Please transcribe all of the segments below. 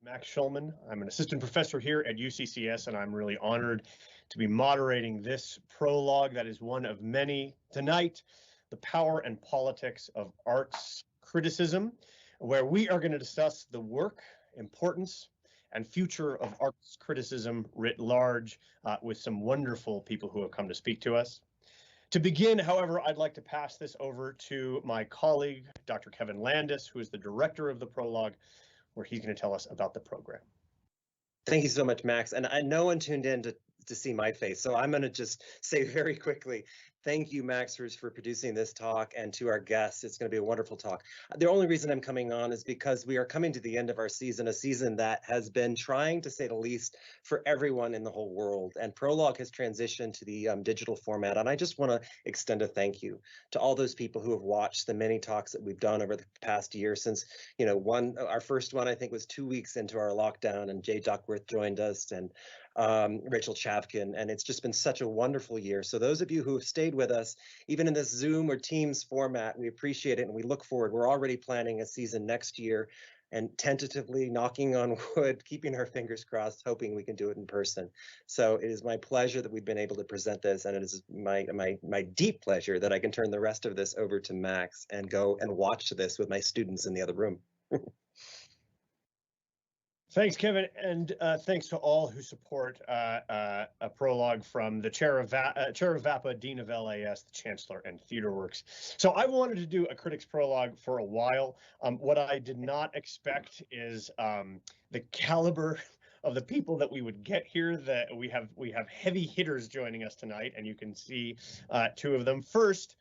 Max Schulman. I'm an assistant professor here at UCCS, and I'm really honored to be moderating this prologue that is one of many tonight, The Power and Politics of Arts Criticism, where we are going to discuss the work, importance, and future of arts criticism writ large with some wonderful people who have come to speak to us. To begin, however, I'd like to pass this over to my colleague, Dr. Kevin Landis, who is the director of the Prologue, where he's going to tell us about the program. Thank you so much, Max. And no one tuned in to see my face, so I'm going to just say very quickly, thank you, Max, for producing this talk, and to our guests. It's going to be a wonderful talk. The only reason I'm coming on is because we are coming to the end of our season, a season that has been trying, to say the least, for everyone in the whole world. And Prologue has transitioned to the digital format, and I just want to extend a thank you to all those people who have watched the many talks that we've done over the past year. Since, you know, our first one, I think, was 2 weeks into our lockdown, and Jay Duckworth joined us, and Rachel Chapkin, and it's just been such a wonderful year. So those of you who have stayed with us, even in this Zoom or Teams format, we appreciate it, and we look forward. We're already planning a season next year, and tentatively, knocking on wood, keeping our fingers crossed, hoping we can do it in person. So it is my pleasure that we've been able to present this, and it is my deep pleasure that I can turn the rest of this over to Max and go and watch this with my students in the other room. Thanks, Kevin, and thanks to all who support a prologue from the Chair of VAPA, Dean of LAS, the Chancellor, and TheaterWorks. So I wanted to do a Critic's prologue for a while. What I did not expect is the caliber of the people that we would get here. That we have heavy hitters joining us tonight, and you can see two of them. First,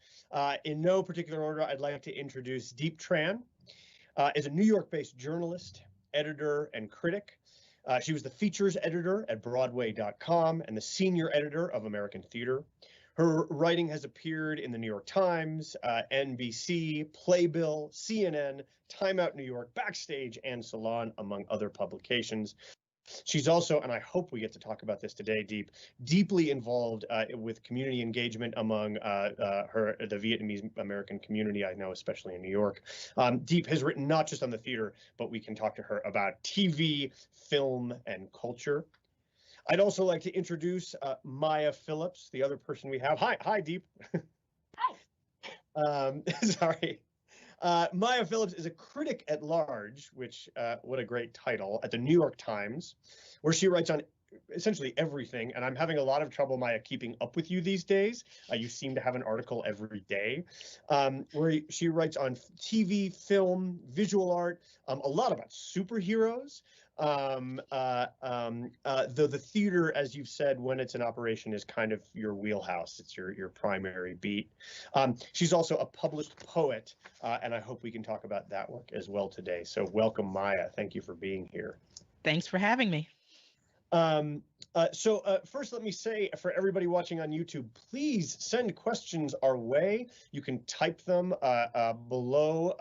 in no particular order, I'd like to introduce Diep Tran. Is a New York-based journalist, editor, and critic. She was the features editor at Broadway.com and the senior editor of American Theater. Her writing has appeared in the New York Times, NBC, Playbill, CNN, Time Out New York, Backstage, and Salon, among other publications. She's also, and I hope we get to talk about this today, deeply involved with community engagement among the Vietnamese American community, I know, especially in New York. Diep has written not just on the theater, but we can talk to her about TV, film, and culture. I'd also like to introduce Maya Phillips, the other person we have. Hi, Diep. Hi. Sorry. Maya Phillips is a critic at large, which, what a great title, at the New York Times, where she writes on essentially everything. And I'm having a lot of trouble, Maya, keeping up with you these days. You seem to have an article every day, where she writes on TV, film, visual art, a lot about superheroes. Though the theater, as you've said, when it's in operation, is kind of your wheelhouse. It's your primary beat. She's also a published poet, and I hope we can talk about that work as well today. So welcome, Maya. Thank you for being here. Thanks for having me. First, let me say, for everybody watching on YouTube, please send questions our way. You can type them below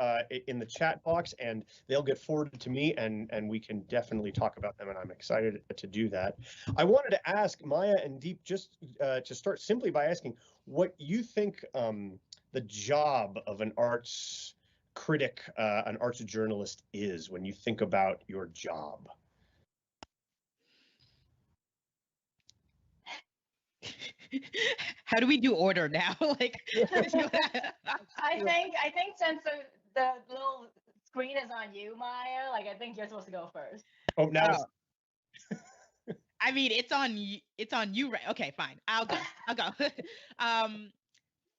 in the chat box, and they'll get forwarded to me, and we can definitely talk about them, and I'm excited to do that. I wanted to ask Maya and Diep just to start simply by asking what you think the job of an arts critic, an arts journalist is when you think about your job. How do we do order now? Like, I think since the little screen is on you, Maya, like I think you're supposed to go first. Oh, now. I mean, it's on you, right? Okay, fine. I'll go.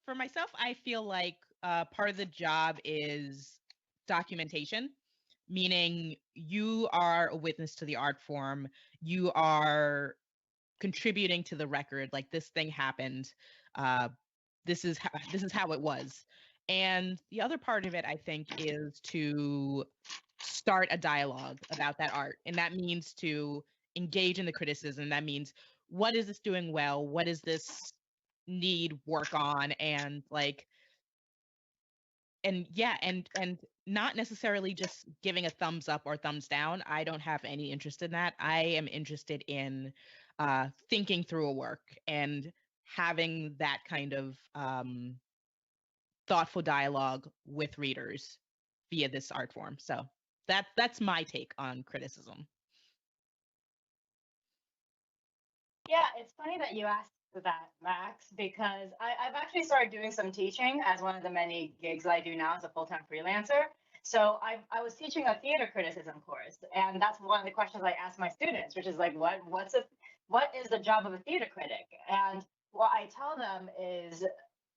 For myself, I feel like part of the job is documentation, meaning you are a witness to the art form. You are contributing to the record, like this thing happened, this is how it was. And the other part of it, I think, is to start a dialogue about that art, and that means to engage in the criticism. That means, what is this doing well, what does this need work on, and not necessarily just giving a thumbs up or thumbs down. I don't have any interest in that. I am interested in thinking through a work and having that kind of thoughtful dialogue with readers via this art form. So that's my take on criticism. Yeah, it's funny that you asked that, Max, because I've actually started doing some teaching as one of the many gigs I do now as a full-time freelancer. So I was teaching a theater criticism course, and that's one of the questions I ask my students, which is like, what is the job of a theater critic? And what I tell them is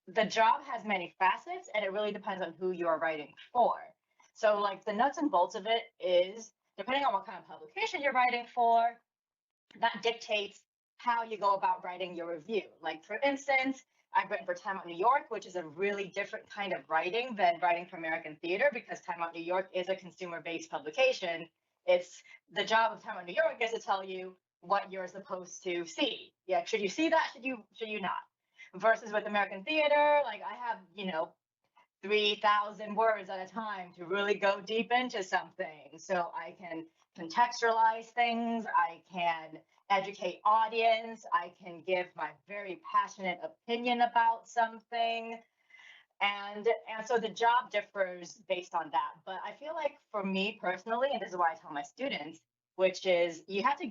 the job has many facets, and it really depends on who you are writing for. So like the nuts and bolts of it is depending on what kind of publication you're writing for, that dictates how you go about writing your review. Like, for instance, I've written for Time Out New York, which is a really different kind of writing than writing for American theater because Time Out New York is a consumer based publication. It's the job of Time Out New York is to tell you what you're supposed to see. Yeah, should you see that? Should you not? Versus with American theater, like I have, 3,000 words at a time to really go deep into something. So I can contextualize things, I can educate audience, I can give my very passionate opinion about something. And so the job differs based on that. But I feel like for me personally, and this is what I tell my students, which is you have to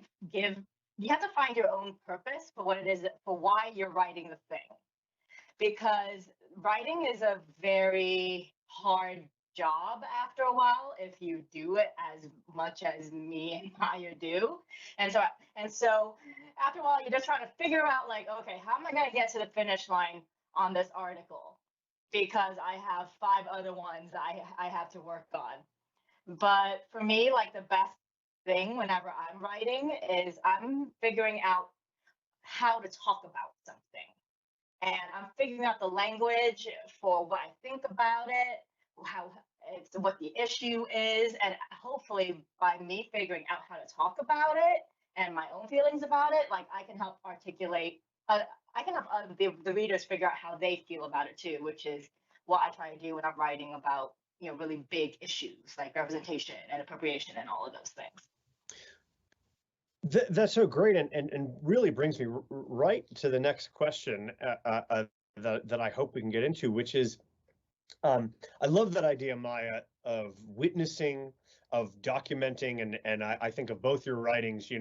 find your own purpose for what it is, for why you're writing the thing, because writing is a very hard job after a while if you do it as much as me and Maya do. And so after a while you're just trying to figure out like, okay, how am I going to get to the finish line on this article? Because I have 5 other ones I have to work on. But for me, like the best thing whenever I'm writing is I'm figuring out how to talk about something, and I'm figuring out the language for what I think about it, how it's what the issue is, and hopefully by me figuring out how to talk about it and my own feelings about it, like I can help articulate. I can help the readers figure out how they feel about it too, which is what I try to do when I'm writing about really big issues like representation and appropriation and all of those things. That's so great, and really brings me right to the next question that I hope we can get into, which is, I love that idea, Maya, of witnessing, of documenting, and I think of both your writings,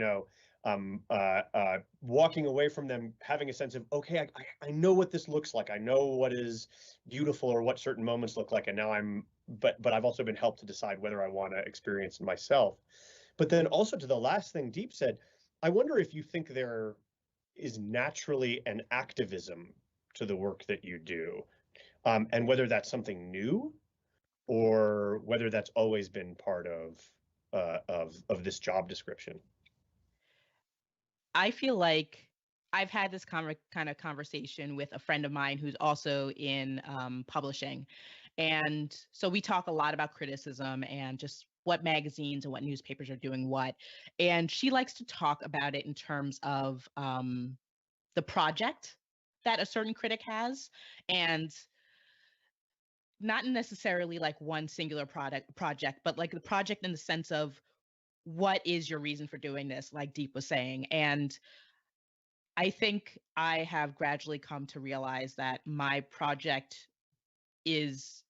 walking away from them, having a sense of, okay, I know what this looks like. I know what is beautiful or what certain moments look like, and now but I've also been helped to decide whether I want to experience it myself. But then also to the last thing Diep said, I wonder if you think there is naturally an activism to the work that you do, and whether that's something new or whether that's always been part of this job description. I feel like I've had this kind of conversation with a friend of mine who's also in publishing. And so we talk a lot about criticism and just what magazines and what newspapers are doing what. And she likes to talk about it in terms of the project that a certain critic has, and not necessarily like one singular project, but like the project in the sense of what is your reason for doing this, like Diep was saying. And I think I have gradually come to realize that my project is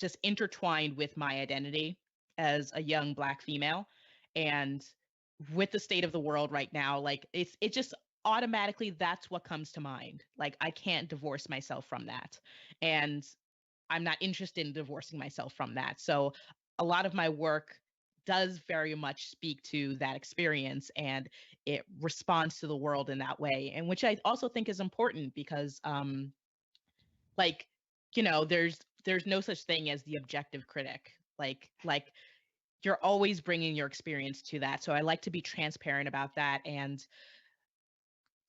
just intertwined with my identity as a young Black female. And with the state of the world right now, like it just automatically, that's what comes to mind. Like I can't divorce myself from that. And I'm not interested in divorcing myself from that. So a lot of my work does very much speak to that experience, and it responds to the world in that way, and which I also think is important because like there's no such thing as the objective critic. Like you're always bringing your experience to that. So I like to be transparent about that, and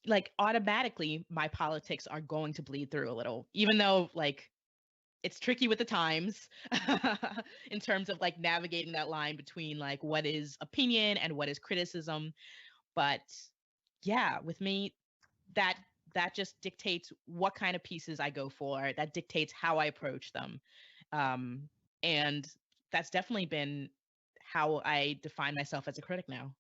like automatically my politics are going to bleed through a little, even though like it's tricky with the times in terms of like navigating that line between like what is opinion and what is criticism. But yeah, with me, that that just dictates what kind of pieces I go for. That dictates how I approach them. And that's definitely been how I define myself as a critic now.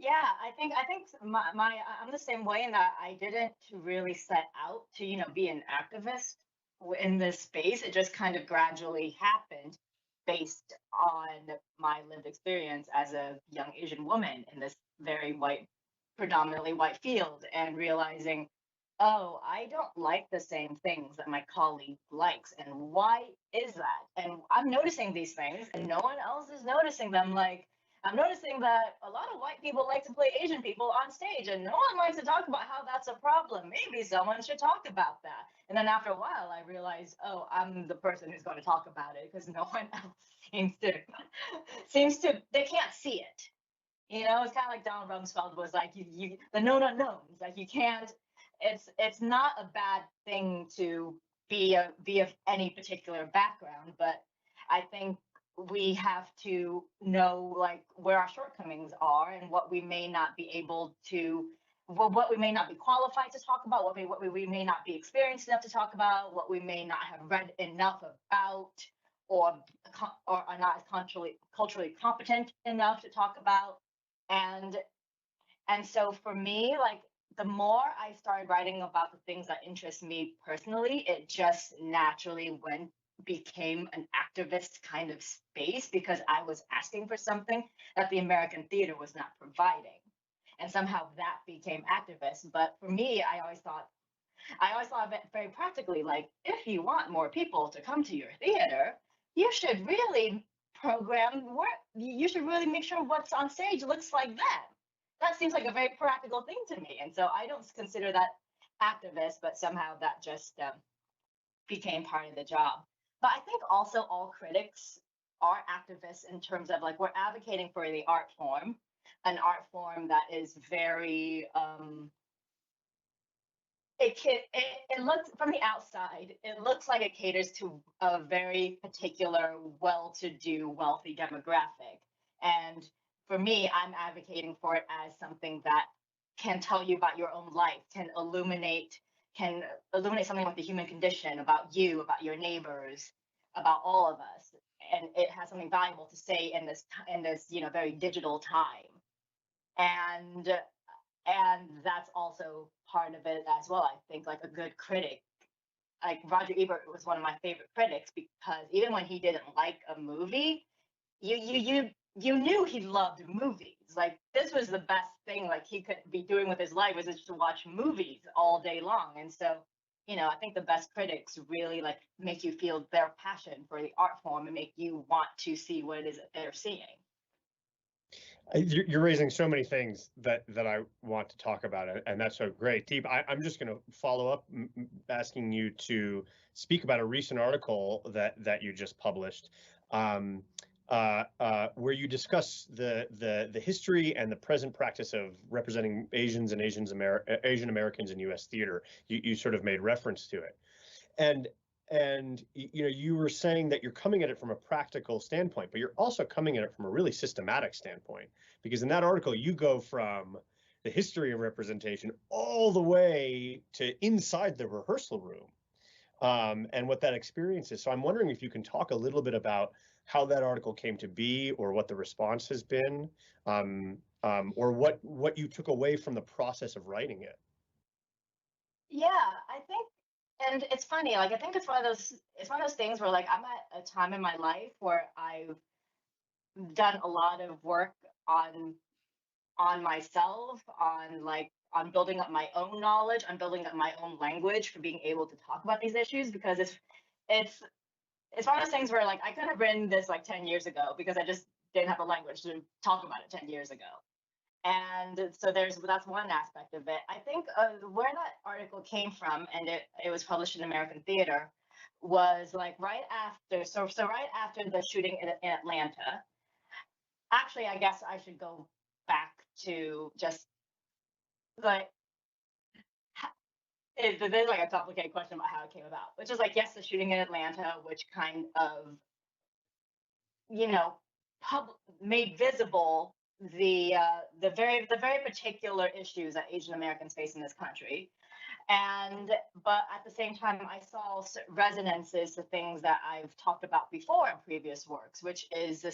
Yeah, I think I'm the same way in that I didn't really set out to be an activist in this space. It just kind of gradually happened based on my lived experience as a young Asian woman in this very white, predominantly white field, and realizing, oh, I don't like the same things that my colleague likes. And why is that? And I'm noticing these things and no one else is noticing them. Like, I'm noticing that a lot of white people like to play Asian people on stage and no one likes to talk about how that's a problem. Maybe someone should talk about that. And then after a while, I realized, oh, I'm the person who's going to talk about it because no one else they can't see it. You know, it's kind of like Donald Rumsfeld was like, the known unknowns. Like you can't. It's not a bad thing to be of any particular background, but I think we have to know like where our shortcomings are and what we may not be able to, well, what we may not be qualified to talk about, what we may not be experienced enough to talk about, what we may not have read enough about, or are not culturally competent enough to talk about. And so for me, like the more I started writing about the things that interest me personally, it just naturally became an activist kind of space because I was asking for something that the American theater was not providing. And somehow that became activist. But for me, I always thought of it very practically, like if you want more people to come to your theater, you should really you should really make sure what's on stage looks like that. That seems like a very practical thing to me. And so I don't consider that activist, but somehow that just became part of the job. But I think also all critics are activists in terms of like we're advocating for the art form, an art form that is very it looks from the outside, it looks like it caters to a very particular well-to-do, wealthy demographic. And for me, I'm advocating for it as something that can tell you about your own life, can illuminate something about the human condition, about you, about your neighbors, about all of us. And it has something valuable to say in this very digital time. And that's also part of it as well. I think like a good critic, like Roger Ebert was one of my favorite critics because even when he didn't like a movie, you knew he loved movies. Like this was the best thing like he could be doing with his life was just to watch movies all day long. And so, I think the best critics really like make you feel their passion for the art form and make you want to see what it is that they're seeing. You're raising so many things that I want to talk about, and that's so great. Diep, I'm just going to follow up asking you to speak about a recent article that you just published, where you discuss the history and the present practice of representing Asians and Asian Americans in U.S. theater. You sort of made reference to it, and you were saying that you're coming at it from a practical standpoint, but you're also coming at it from a really systematic standpoint, because in that article you go from the history of representation all the way to inside the rehearsal room, and what that experience is. So I'm wondering if you can talk a little bit about how that article came to be, or what the response has been, or what you took away from the process of writing it. Yeah, I think, and it's funny, like I think it's one of those things where like I'm at a time in my life where I've done a lot of work on myself, on building up my own knowledge, on building up my own language for being able to talk about these issues, because it's one of those things where like I could have written this like 10 years ago because I just didn't have the language to talk about it 10 years ago. And so that's one aspect of it. I think where that article came from, and it was published in American Theater, was like right after the shooting in Atlanta. Actually, I guess I should go back to just like there's like a complicated question about how it came about, which is like, yes, the shooting in Atlanta, which kind of made visible the very particular issues that Asian Americans face in this country. But at the same time, I saw resonances to things that I've talked about before in previous works, which is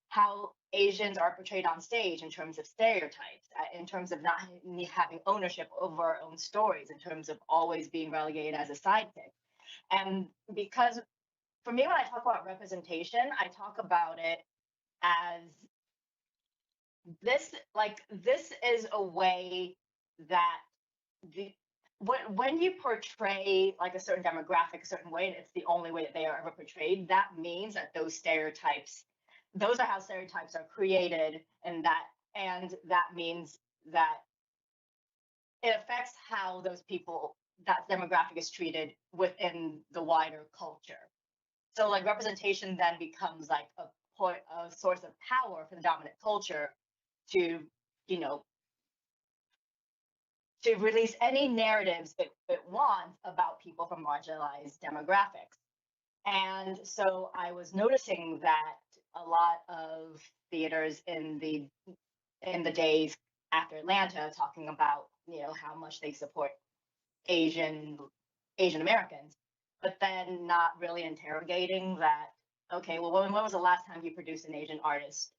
how Asians are portrayed on stage in terms of stereotypes, in terms of not having ownership over our own stories, in terms of always being relegated as a sidekick. And because for me, when I talk about representation, I talk about it as this is a way that when you portray like a certain demographic a certain way, and it's the only way that they are ever portrayed, that means that those are how stereotypes are created, and that means that it affects how that demographic is treated within the wider culture. So like representation then becomes like a source of power for the dominant culture to, to release any narratives it wants about people from marginalized demographics. And so I was noticing that a lot of theaters in the days after Atlanta talking about, how much they support Asian Americans, but then not really interrogating that, okay, well, when was the last time you produced an Asian artist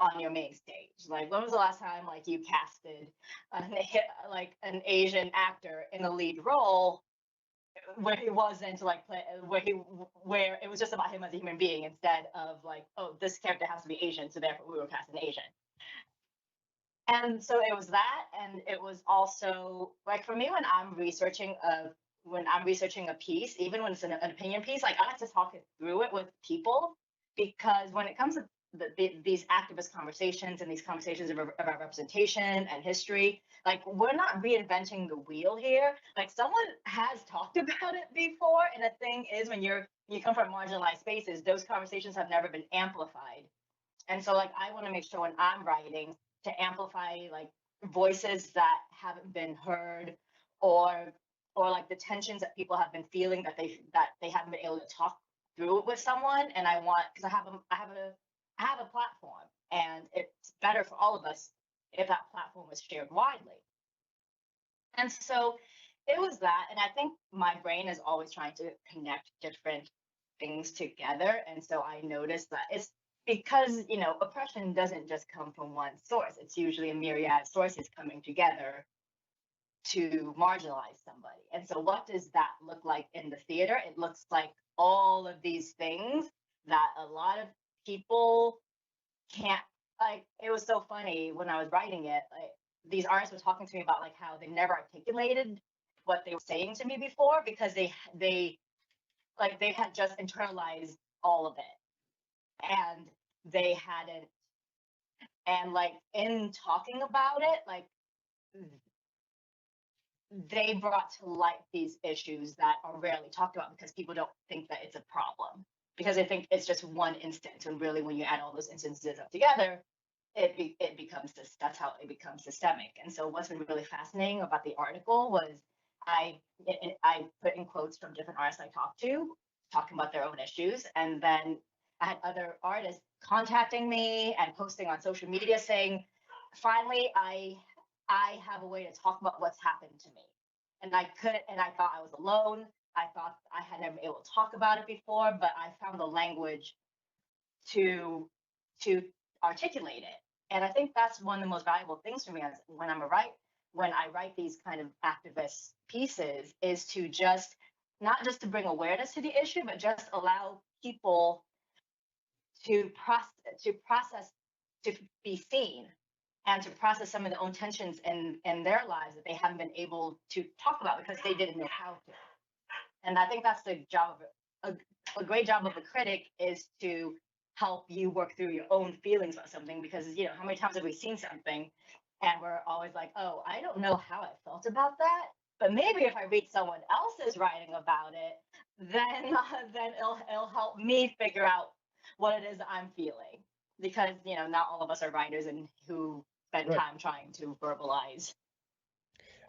on your main stage? Like, when was the last time like you casted an Asian actor in the lead role where he wasn't like where it was just about him as a human being instead of like, oh, this character has to be Asian, so therefore we will cast an Asian. And so it was that, and it was also like for me when I'm researching a piece, even when it's an opinion piece, like I like to talk through it with people, because when it comes to these activist conversations and these conversations about representation and history, like we're not reinventing the wheel here. Like someone has talked about it before, and the thing is, when you come from marginalized spaces, those conversations have never been amplified. And so like I want to make sure when I'm writing to amplify like voices that haven't been heard, or like the tensions that people have been feeling that they haven't been able to talk through it with someone. And I want, because I have a platform, and it's better for all of us if that platform was shared widely. And so it was that, and I think my brain is always trying to connect different things together. And so I noticed that it's because, oppression doesn't just come from one source. It's usually a myriad of sources coming together to marginalize somebody. And so what does that look like in the theater? It looks like all of these things that a lot of people can't, like, it was so funny when I was writing it, like these artists were talking to me about like how they never articulated what they were saying to me before, because they had just internalized all of it, and they hadn't, and like in talking about it, like they brought to light these issues that are rarely talked about because people don't think that it's a problem, because they think it's just one instance, and really when you add all those instances up together, it becomes this, that's how it becomes systemic. And so what's been really fascinating about the article was I put in quotes from different artists I talked to talking about their own issues, and then I had other artists contacting me and posting on social media saying, finally I have a way to talk about what's happened to me. And I thought I was alone. I thought I had never been able to talk about it before, but I found the language to articulate it. And I think that's one of the most valuable things for me when I write these kind of activist pieces, is to just, not just to bring awareness to the issue, but just allow people to process, to be seen, and to process some of their own tensions in their lives that they haven't been able to talk about because they didn't know how to. And I think that's the job of a great job of a critic, is to help you work through your own feelings about something, because how many times have we seen something and we're always like, oh, I don't know how I felt about that, but maybe if I read someone else's writing about it, then it'll help me figure out what it is I'm feeling, because not all of us are writers and who spend time trying to verbalize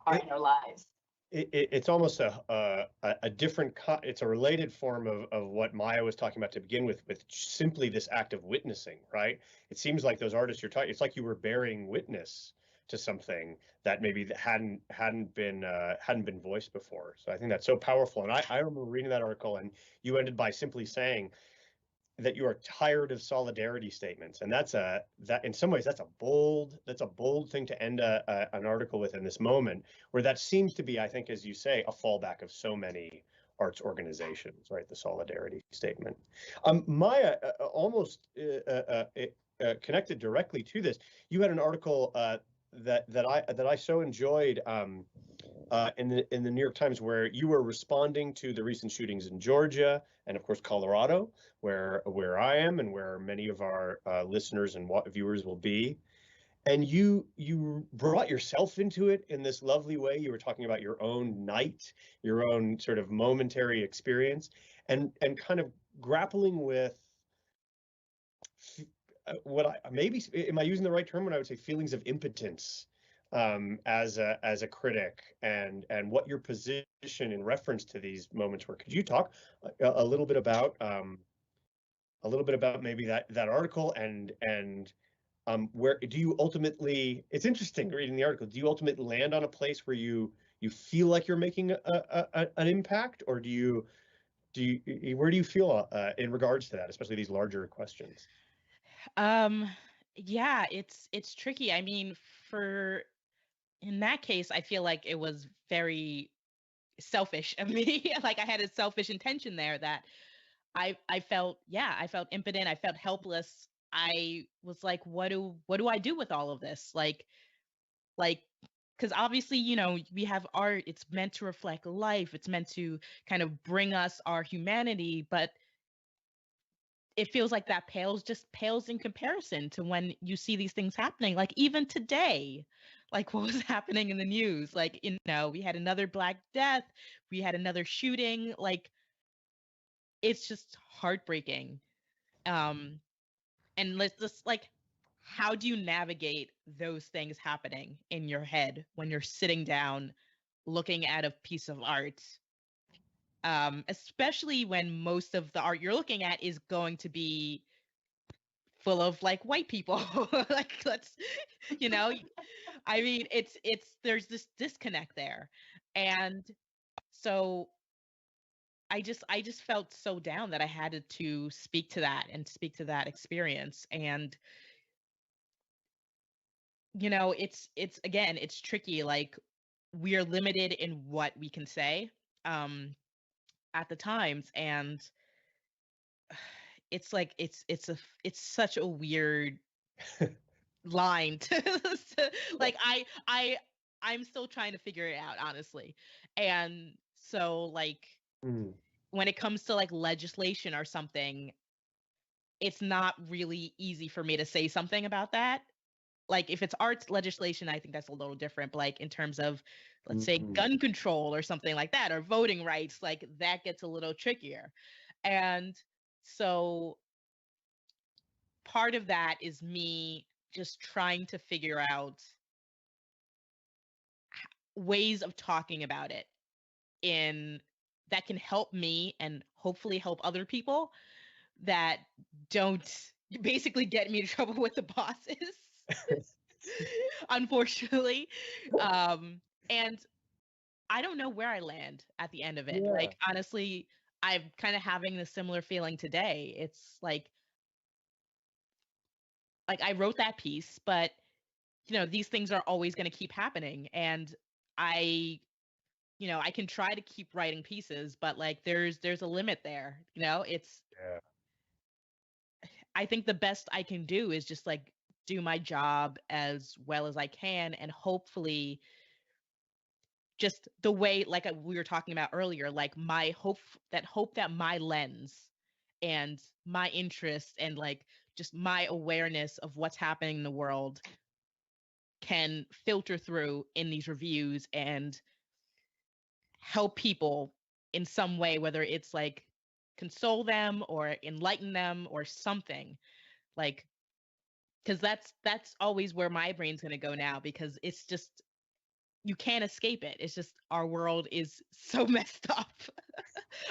our inner lives. It's almost a different, it's a related form of what Maya was talking about to begin with simply this act of witnessing, right? It seems like those artists you're talking, it's like you were bearing witness to something that maybe hadn't been voiced before. So I think that's so powerful. And I remember reading that article, and you ended by simply saying that you are tired of solidarity statements, and that in some ways that's a bold thing to end an article with in this moment, where that seems to be, I think, as you say, a fallback of so many arts organizations, right? The solidarity statement. Maya, almost connected directly to this. You had an article that I so enjoyed in the New York Times, where you were responding to the recent shootings in Georgia and of course Colorado, where I am and where many of our listeners and viewers will be. And you brought yourself into it in this lovely way. You were talking about your own night, your own sort of momentary experience, and kind of grappling with what I maybe, am I using the right term when I would say feelings of impotence as a critic, and what your position in reference to these moments were. Could you talk a little bit about maybe that article, and where do you ultimately, it's interesting reading the article, do you ultimately land on a place where you feel like you're making an impact, or where do you feel in regards to that, especially these larger questions? Yeah, it's tricky. I mean, for in that case, I feel like it was very selfish of me. Like I had a selfish intention there, that I felt, yeah, I felt impotent, I felt helpless. I was like, what do I do with all of this? Like because obviously, we have art, it's meant to reflect life, it's meant to kind of bring us our humanity, but it feels like that pales in comparison to when you see these things happening. Like even today, like what was happening in the news, like, we had another Black death, we had another shooting. Like it's just heartbreaking. um and let's just, like, how do you navigate those things happening in your head when you're sitting down looking at a piece of art, especially when most of the art you're looking at is going to be full of like white people. Like let's, you know I mean, it's there's this disconnect there. And so I just felt so down that I had to speak to that and speak to that experience. And it's again, it's tricky. Like we are limited in what we can say um at the times. And it's like it's such a weird line like I'm still trying to figure it out, honestly. And so, like, Mm. when it comes to like legislation or something, it's not really easy for me to say something about that. Like if it's arts legislation, I think that's a little different. But like in terms of, let's say, Mm. gun control or something like that, or voting rights, like that gets a little trickier. And so part of that is me just trying to figure out ways of talking about it in that can help me and hopefully help other people, that don't basically get me in trouble with the bosses. Unfortunately. And I don't know where I land at the end of it. Yeah. Like honestly, I'm kind of having the similar feeling today. It's like I wrote that piece, but these things are always going to keep happening. And I I can try to keep writing pieces, but like there's a limit there. It's Yeah. I think the best I can do is just like do my job as well as I can, and hopefully just the way, like we were talking about earlier, like my hope that my lens and my interest and like just my awareness of what's happening in the world can filter through in these reviews and help people in some way, whether it's like console them or enlighten them or something. Like because that's always where my brain's going to go now, because it's just, you can't escape it. It's just our world is so messed up.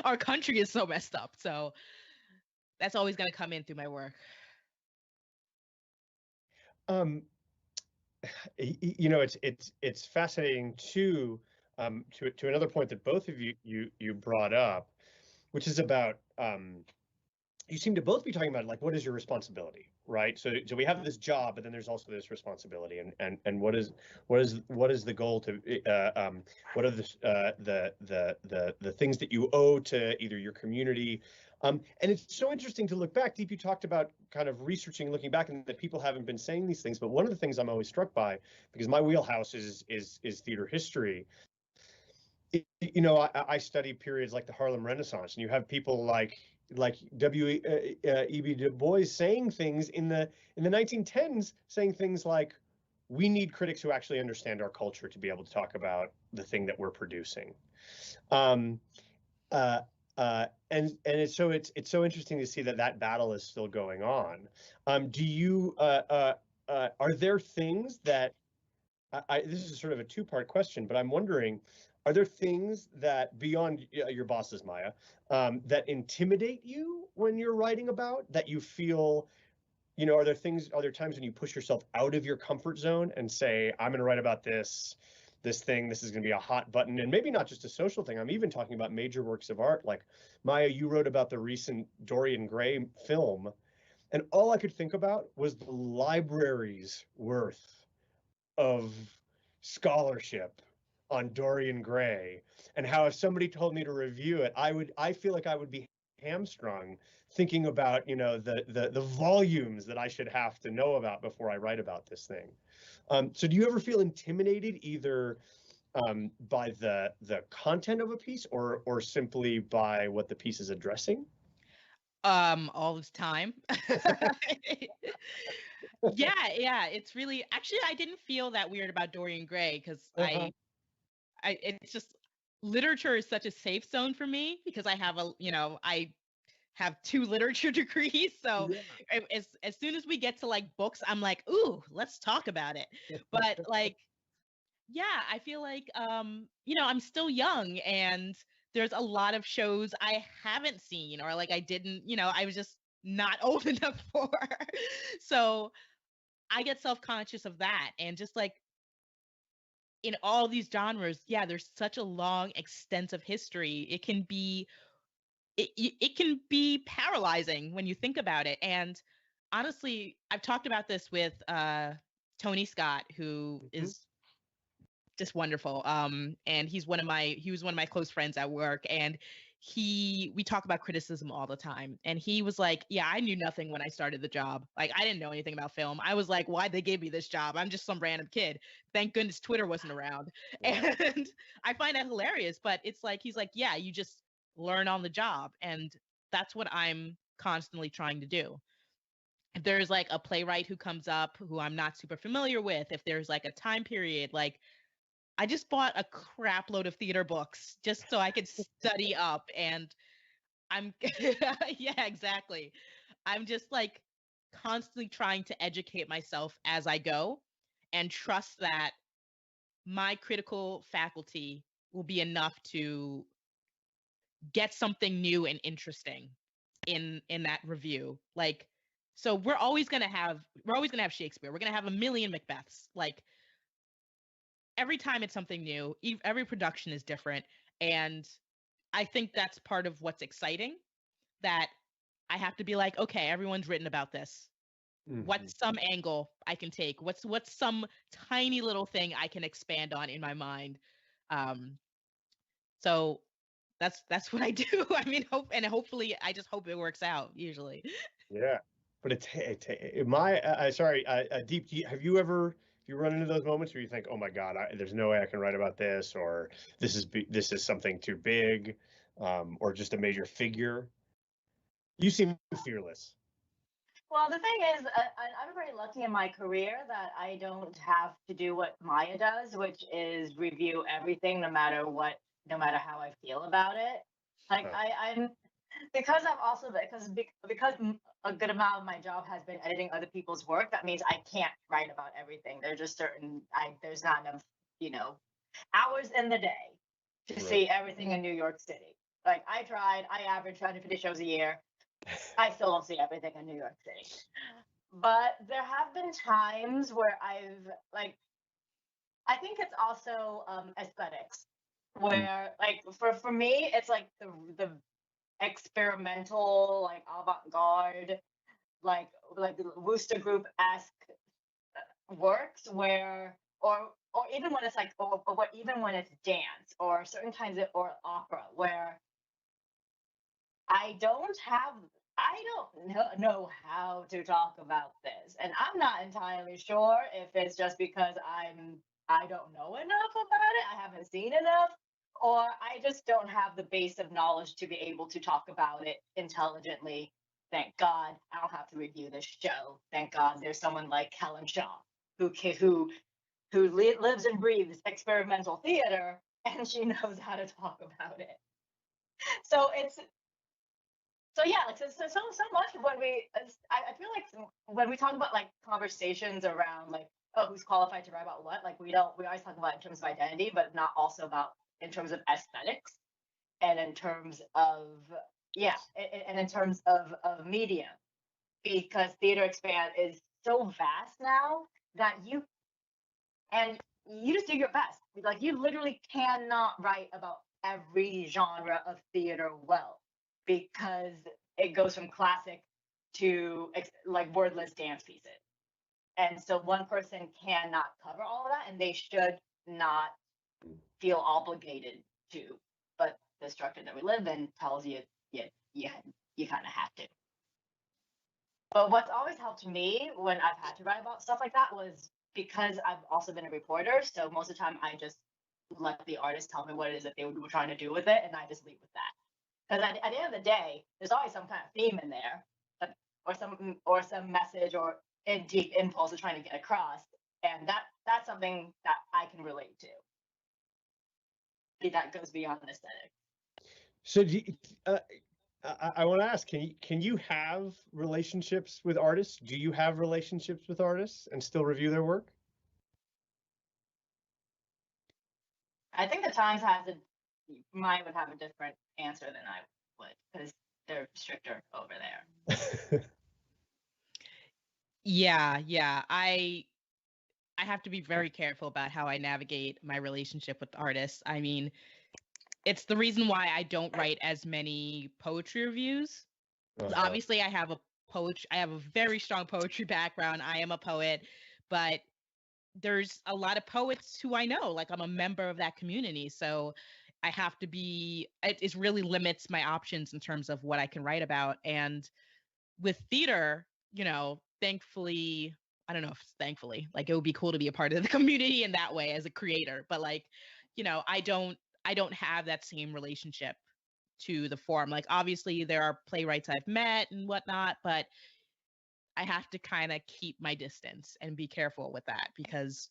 Our country is so messed up. So that's always going to come in through my work. Um, it's fascinating too, to another point that both of you brought up, which is about you seem to both be talking about like what is your responsibility, right? So we have this job, but then there's also this responsibility, and what is the goal to what are the things that you owe to either your community, and it's so interesting to look back. Diep, you talked about kind of researching, looking back, and that people haven't been saying these things, but one of the things I'm always struck by, because my wheelhouse is theater history. You know, I study periods like the Harlem Renaissance, and you have people like W.E.B. Du Bois saying things in the 1910s, saying things like, "We need critics who actually understand our culture to be able to talk about the thing that we're producing." Um, uh, and it's so interesting to see that that battle is still going on. Do you are there things that this is sort of a two-part question, but I'm wondering, are there things that beyond your bosses, Maya, that intimidate you when you're writing about, that you feel, you know, are there times when you push yourself out of your comfort zone and say, I'm going to write about this thing, this is going to be a hot button, and maybe not just a social thing. I'm even talking about major works of art. Like Maya, you wrote about the recent Dorian Gray film, and all I could think about was the library's worth of scholarship on Dorian Gray, and how if somebody told me to review it, I feel like I would be hamstrung thinking about, you know, the volumes that I should have to know about before I write about this thing. So do you ever feel intimidated either by the content of a piece or simply by what the piece is addressing? All the time. Yeah, it's really actually I didn't feel that weird about Dorian Gray because Uh-huh. it's just literature is such a safe zone for me because I have I have 2 literature degrees. So Yeah. as soon as we get to like books, I'm like, ooh, let's talk about it. But like, yeah, I feel like I'm still young and there's a lot of shows I haven't seen or like I didn't, I was just not old enough for. So I get self-conscious of that. And just like in all these genres, yeah, there's such a long, extensive history. It can be paralyzing when you think about it. And honestly, I've talked about this with Tony Scott, who Mhm. is just wonderful. And he was one of my close friends at work, and we talk about criticism all the time. And he was like, "Yeah, I knew nothing when I started the job. Like, I didn't know anything about film. I was like, why'd they give me this job? I'm just some random kid. Thank goodness Twitter wasn't around." Yeah. And I find that hilarious. But it's like he's like, "Yeah, you just learn on the job," and that's what I'm constantly trying to do. If there's like a playwright who comes up who I'm not super familiar with, if there's like a time period, like I just bought a crap load of theater books just so I could study up. And I'm yeah, exactly. I'm just like constantly trying to educate myself as I go and trust that my critical faculty will be enough to get something new and interesting in that review. Like, so we're always going to have Shakespeare. We're going to have a million Macbeths. Like, every time it's something new, every production is different. And I think that's part of what's exciting, that I have to be like, okay, everyone's written about this. Mhm. What's some angle I can take? What's some tiny little thing I can expand on in my mind? Um, so that's what I do. I mean, hopefully I just hope it works out usually. Yeah, but my sorry, Deep. Have you run into those moments where you think, oh my God, there's no way I can write about this, or this is something too big, or just a major figure? You seem fearless. Well, the thing is, I'm very lucky in my career that I don't have to do what Maya does, which is review everything, no matter what, no matter how I feel about it. Like Huh. I'm because I've also because a good amount of my job has been editing other people's work. That means I can't write about everything. There's just there's not enough, you know, hours in the day to Right. see everything in New York City. Like I average 250 shows a year. I still don't see everything in New York City. But there have been times where I think it's also aesthetics, Mm. where like for me, it's like the experimental, like avant-garde, like Wooster Group-esque works where, or even when it's like, or even when it's dance or certain kinds of, or opera, where I don't know how to talk about this, and I'm not entirely sure if it's just because I don't know enough about it, I haven't seen enough, or I just don't have the base of knowledge to be able to talk about it intelligently. Thank God I don't have to review this show. Thank God there's someone like Helen Shaw who lives and breathes experimental theater, and she knows how to talk about it. So it's so yeah, like so much when I feel like when we talk about like conversations around like, oh, who's qualified to write about what, like we always talk about in terms of identity, but not also about in terms of aesthetics and in terms of and in terms of medium, because theater expand is so vast now that you just do your best. Like you literally cannot write about every genre of theater well, because it goes from classic to like wordless dance pieces. And so one person cannot cover all of that, and they should not feel obligated to. But the structure that we live in tells you you kind of have to. But what's always helped me when I've had to write about stuff like that was because I've also been a reporter. So most of the time I just let the artist tell me what it is that they were trying to do with it, and I just leave with that. Because at the end of the day, there's always some kind of theme in there, or some message or a deep impulse of trying to get across, and that's something that I can relate to. That goes beyond aesthetic. So I want to ask, can you have relationships with artists? Do you have relationships with artists and still review their work? I think the Times mine would have a different answer than I would, because they're stricter over there. Yeah. I have to be very careful about how I navigate my relationship with artists. I mean, it's the reason why I don't write as many poetry reviews. Obviously, I have a very strong poetry background. I am a poet, but there's a lot of poets who I know. Like I'm a member of that community, so I have to be. It really limits my options in terms of what I can write about. And with theater, thankfully, I don't know if it's thankfully, like it would be cool to be a part of the community in that way as a creator, but like, I don't have that same relationship to the form. Like obviously there are playwrights I've met and whatnot, but I have to kind of keep my distance and be careful with that, because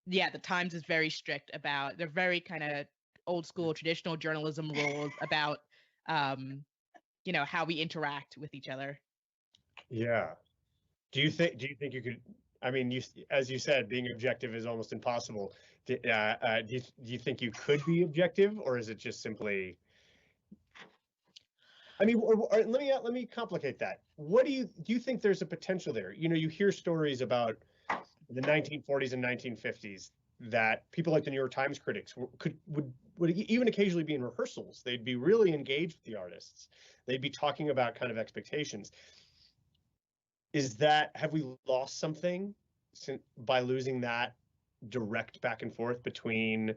the Times is very strict about, they're very kind of old school traditional journalism rules about how we interact with each other. Yeah. Do you think you could, I mean, as you said, being objective is almost impossible. Do you think you could be objective, or is it just simply, I mean, or let me complicate that. What do you think there's a potential there? You hear stories about the 1940s and 1950s that people like the New York Times critics would even occasionally be in rehearsals. They'd be really engaged with the artists. They'd be talking about kind of expectations. Have we lost something by losing that direct back and forth between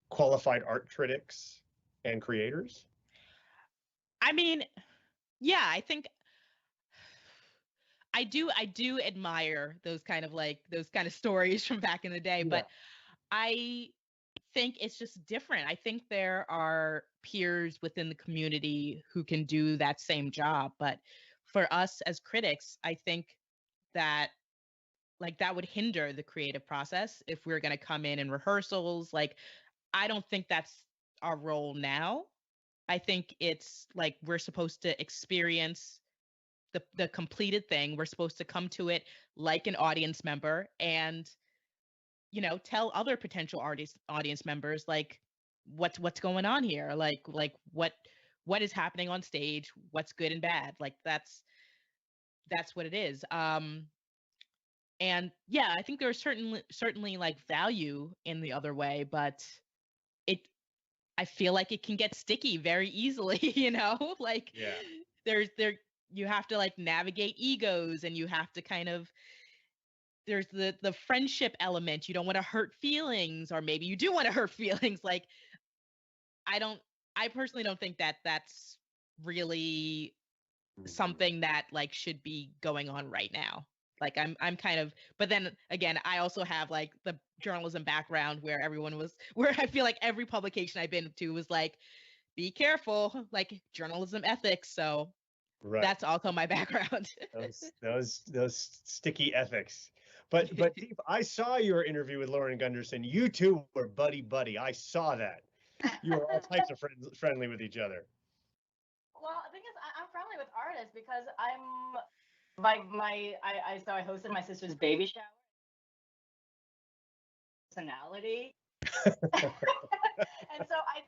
qualified art critics and creators? I mean, yeah, I think I do admire those kind of stories from back in the day, but I think it's just different. I think there are peers within the community who can do that same job, but for us as critics, I think that that would hinder the creative process if we're going to come in rehearsals. Like I don't think that's our role now. I think it's like we're supposed to experience the completed thing. We're supposed to come to it like an audience member and tell other potential audience members like what's going on here, like what is happening on stage, what's good and bad. Like that's what it is. And yeah, I think there's certainly like value in the other way, but I feel like it can get sticky very easily, like you have to like navigate egos, and you have to kind of, there's the friendship element. You don't want to hurt feelings, or maybe you do want to hurt feelings. Like, I personally don't think that that's really something that like should be going on right now. Like I'm kind of, but then again, I also have like the journalism background where where I feel like every publication I've been to was like, be careful, like journalism ethics. So that's also my background. those sticky ethics. But Diep, I saw your interview with Lauren Gunderson. You two were buddy. I saw that. You were all types of friendly with each other. Well, the thing is, I'm friendly with artists because I'm like I hosted my sister's baby shower. Personality, and so I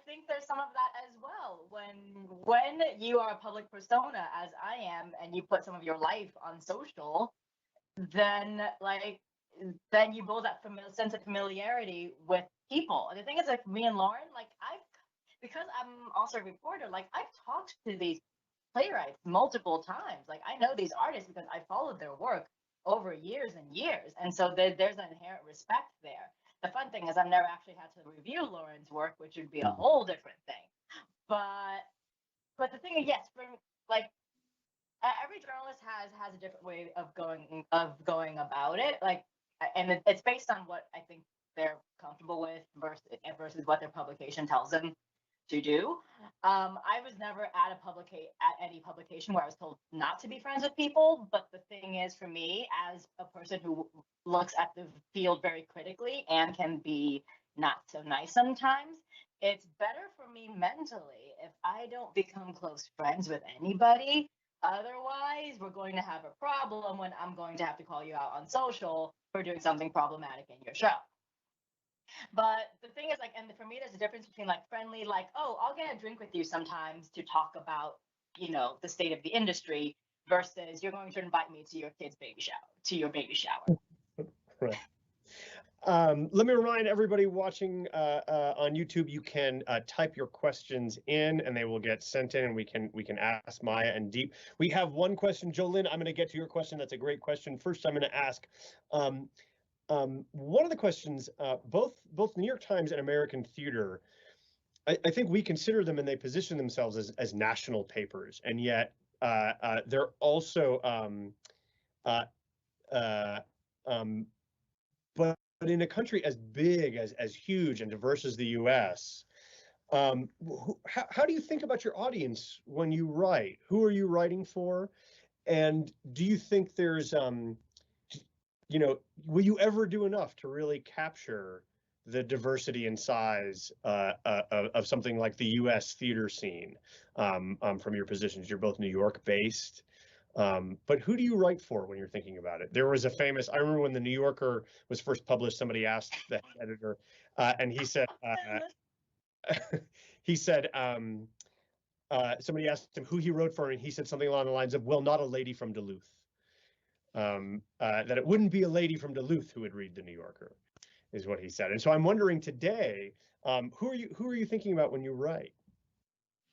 think there's some of that as well. When you are a public persona, as I am, and you put some of your life on social, then you build that sense of familiarity with people. And the thing is, like me and Lauren, like because I'm also a reporter, like I've talked to these playwrights multiple times. Like I know these artists because I followed their work over years and years, and so there's an inherent respect there. The fun thing is I've never actually had to review Lauren's work, which would be a whole different thing. But the thing is, yes, for like every journalist has a different way of going about it. Like, and it's based on what I think they're comfortable with versus what their publication tells them to do. I was never at any publication where I was told not to be friends with people. But the thing is, for me, as a person who looks at the field very critically and can be not so nice sometimes, it's better for me mentally if I don't become close friends with anybody. Otherwise, we're going to have a problem when I'm going to have to call you out on social for doing something problematic in your show. But the thing is, like, and for me, there's a difference between like friendly, like, oh, I'll get a drink with you sometimes to talk about, the state of the industry, versus you're going to invite me to your kid's baby shower. Right. Let me remind everybody watching on YouTube, you can type your questions in and they will get sent in, and we can ask Maya and Diep. We have one question, Jolynn. I'm going to get to your question. That's a great question. First, I'm going to ask one of the questions. Both New York Times and American Theater, I think we consider them, and they position themselves as national papers, and yet they're also but in a country as big, as huge and diverse as the U.S., how do you think about your audience when you write? Who are you writing for? And do you think there's, will you ever do enough to really capture the diversity and size of something like the U.S. theater scene from your positions? You're both New York based. But who do you write for when you're thinking about it? There was I remember when the New Yorker was first published, somebody asked the editor, and he said, somebody asked him who he wrote for, and he said something along the lines of, well, not a lady from Duluth. That it wouldn't be a lady from Duluth who would read the New Yorker, is what he said. And so I'm wondering today, who are you thinking about when you write?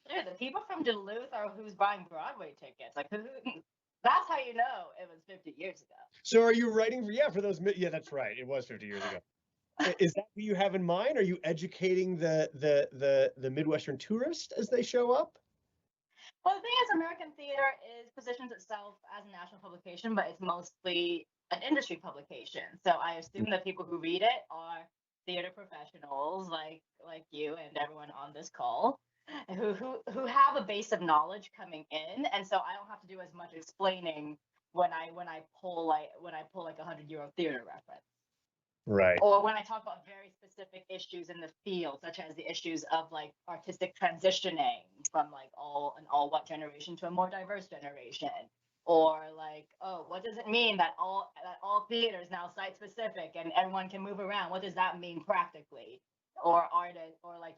Dude, the people from Duluth are who's buying Broadway tickets. Like, that's how you know it was 50 years ago. So are you writing for those? Yeah, that's right. It was 50 years ago. Is that what you have in mind? Are you educating the Midwestern tourist as they show up? Well, the thing is, American Theater positions itself as a national publication, but it's mostly an industry publication. So I assume that people who read it are theater professionals like you and everyone on this call, who have a base of knowledge coming in, and so I don't have to do as much explaining when I pull like a 100-year-old theater reference. Right. Or when I talk about very specific issues in the field, such as the issues of like artistic transitioning from like an all white generation to a more diverse generation, or like, oh, what does it mean that all theater is now site specific and everyone can move around? What does that mean practically? Or artists, or like,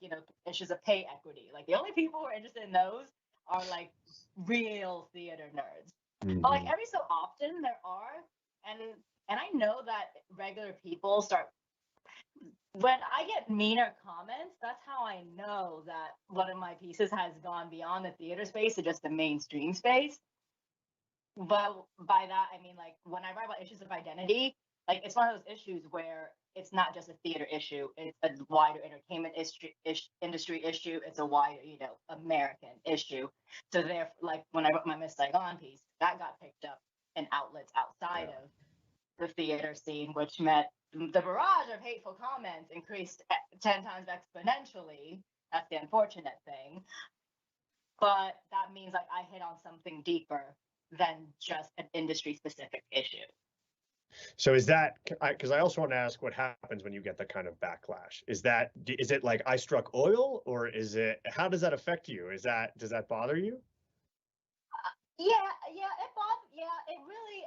issues of pay equity. Like the only people who are interested in those are like real theater nerds. Mm-hmm. But like every so often there are, and I know that regular people start, when I get meaner comments, that's how I know that one of my pieces has gone beyond the theater space to just the mainstream space. But by that, I mean, like, when I write about issues of identity, like, it's one of those issues where it's not just a theater issue, it's a wider entertainment industry issue, it's a wider, American issue. So therefore, like, when I wrote my Miss Saigon piece, that got picked up in outlets outside of the theater scene, which meant the barrage of hateful comments increased 10 times exponentially. That's the unfortunate thing. But that means, like, I hit on something deeper than just an industry specific issue. So is that, because I also want to ask what happens when you get that kind of backlash? Is it like I struck oil, or how does that affect you? Does that bother you? It really,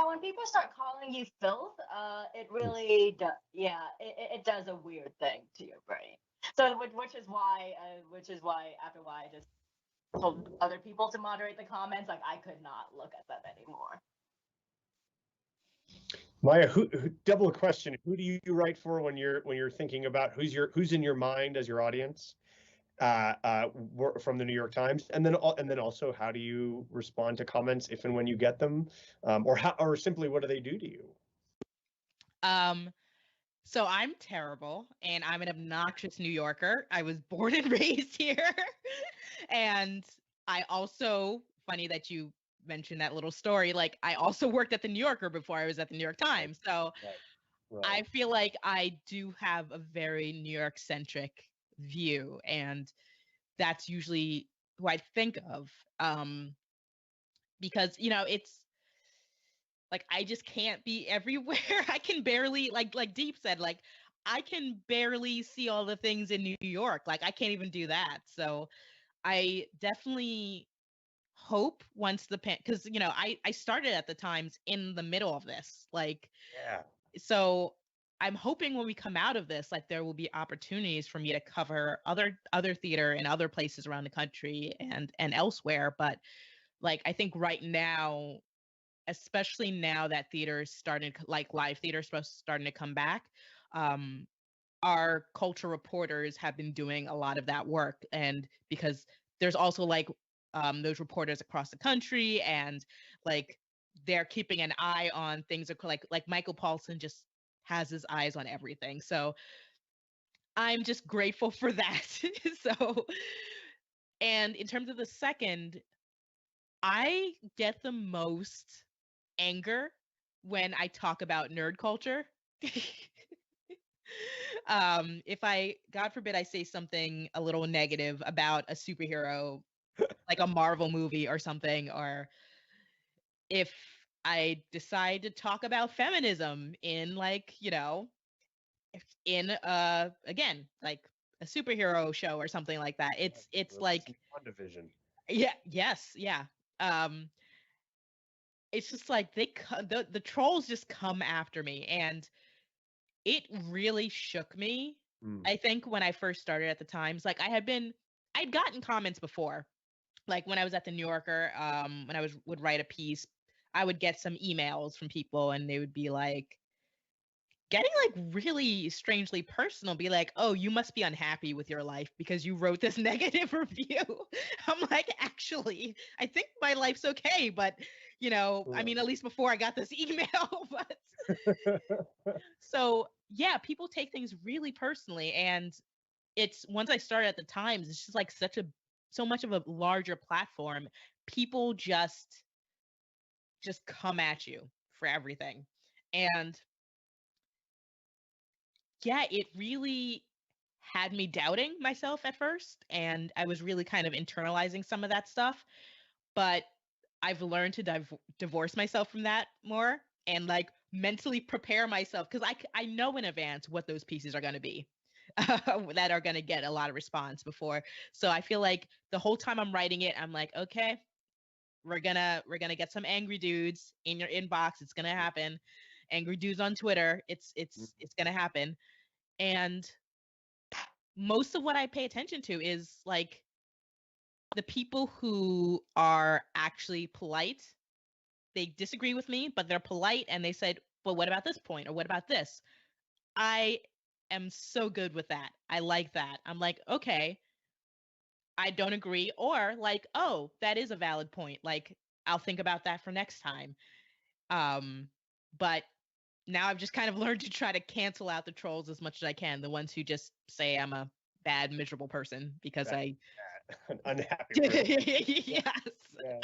when people start calling you filth, it really does, it does a weird thing to your brain. So, which is why after I just told other people to moderate the comments, like, I could not look at that anymore. Maya, double question: who do you write for when you're thinking about who's in your mind as your audience from the New York Times, and then also how do you respond to comments if and when you get them, or simply what do they do to you? So I'm terrible, and I'm an obnoxious New Yorker. I was born and raised here, and I also, funny that you mentioned that little story, like, I also worked at the New Yorker before I was at the New York Times. So Right. I feel like I do have a very New York centric view, and that's usually who I think of, because it's like, I just can't be everywhere. I can barely, like Diep said, like, I can barely see all the things in New York. Like, I can't even do that. So I definitely hope once because I started at the Times in the middle of this, like, so I'm hoping when we come out of this, like, there will be opportunities for me to cover other theater in other places around the country and elsewhere. But, like, I think right now, especially now that theater is starting, like, live theater is starting to come back, our culture reporters have been doing a lot of that work. And because there's also, like, those reporters across the country, and, like, they're keeping an eye on things, like Michael Paulson just has his eyes on everything. So I'm just grateful for that. So, and in terms of the second, I get the most anger when I talk about nerd culture. If I, God forbid, I say something a little negative about a superhero, like a Marvel movie or something, or if I decide to talk about feminism in, like, in again, like a superhero show or something like that, it's like WandaVision. Yeah. It's just like the trolls just come after me, and it really shook me. I think when I first started at the Times, like, I'd gotten comments before, like when I was at the New Yorker, when I would write a piece, I would get some emails from people, and they would be like, getting, like, really strangely personal, be like, oh, you must be unhappy with your life because you wrote this negative review. I'm like, actually, I think my life's okay, but I mean, at least before I got this email. But so yeah, people take things really personally, and it's, once I started at the Times, it's just like so much of a larger platform. People just come at you for everything. And yeah, it really had me doubting myself at first, and I was really kind of internalizing some of that stuff. But I've learned to divorce myself from that more, and, like, mentally prepare myself, because I know in advance what those pieces are going to be that are going to get a lot of response before. So I feel like the whole time I'm writing it, I'm like, okay, we're gonna get some angry dudes in your inbox. It's gonna happen. Angry dudes on Twitter. It's gonna happen. And most of what I pay attention to is, like, the people who are actually polite. They disagree with me, but they're polite, and they said, well, what about this point? Or what about this? I am so good with that. I like that. I'm like, okay, I don't agree, or like, oh, that is a valid point. Like, I'll think about that for next time. But now I've just kind of learned to try to cancel out the trolls as much as I can. The ones who just say I'm a bad, miserable person because I An unhappy person. yes. Yeah.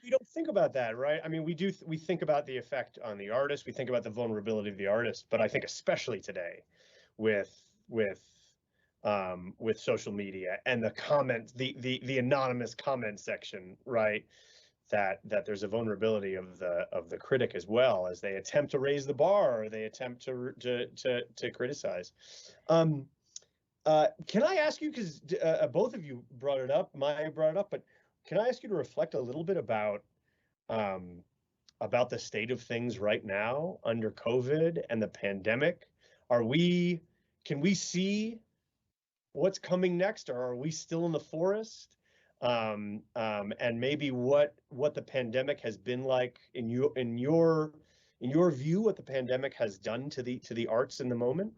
We don't think about that, right? I mean, we do. We think about the effect on the artist. We think about the vulnerability of the artist. But I think especially today, with with with social media and the comment, the anonymous comment section, right? That there's a vulnerability of the critic as well, as they attempt to raise the bar, or they attempt to criticize. Can I ask you, because both of you brought it up, Maya brought it up, but can I ask you to reflect a little bit about the state of things right now under COVID and the pandemic? Can we see what's coming next, or are we still in the forest? And maybe what the pandemic has been like in your view, what the pandemic has done to the arts in the moment?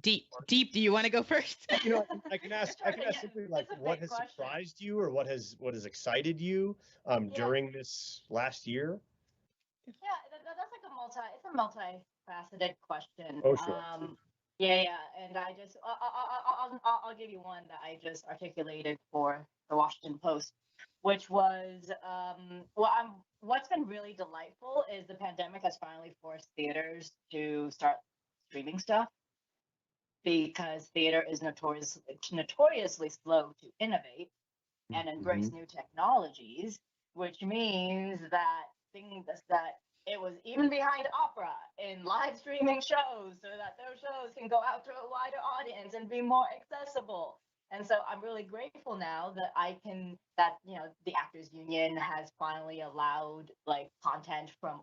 Diep, do you want to go first? I can ask simply, like, what has surprised you, or what has excited you during this last year? Yeah, that's like it's a multifaceted question. Oh, sure. Yeah, and I'll give you one that I just articulated for the Washington Post, which was what's been really delightful is the pandemic has finally forced theaters to start streaming stuff, because theater is notoriously slow to innovate and embrace new technologies, which means that things that it was even behind opera in live streaming shows, so that those shows can go out to a wider audience and be more accessible. And so I'm really grateful now that the Actors Union has finally allowed like content from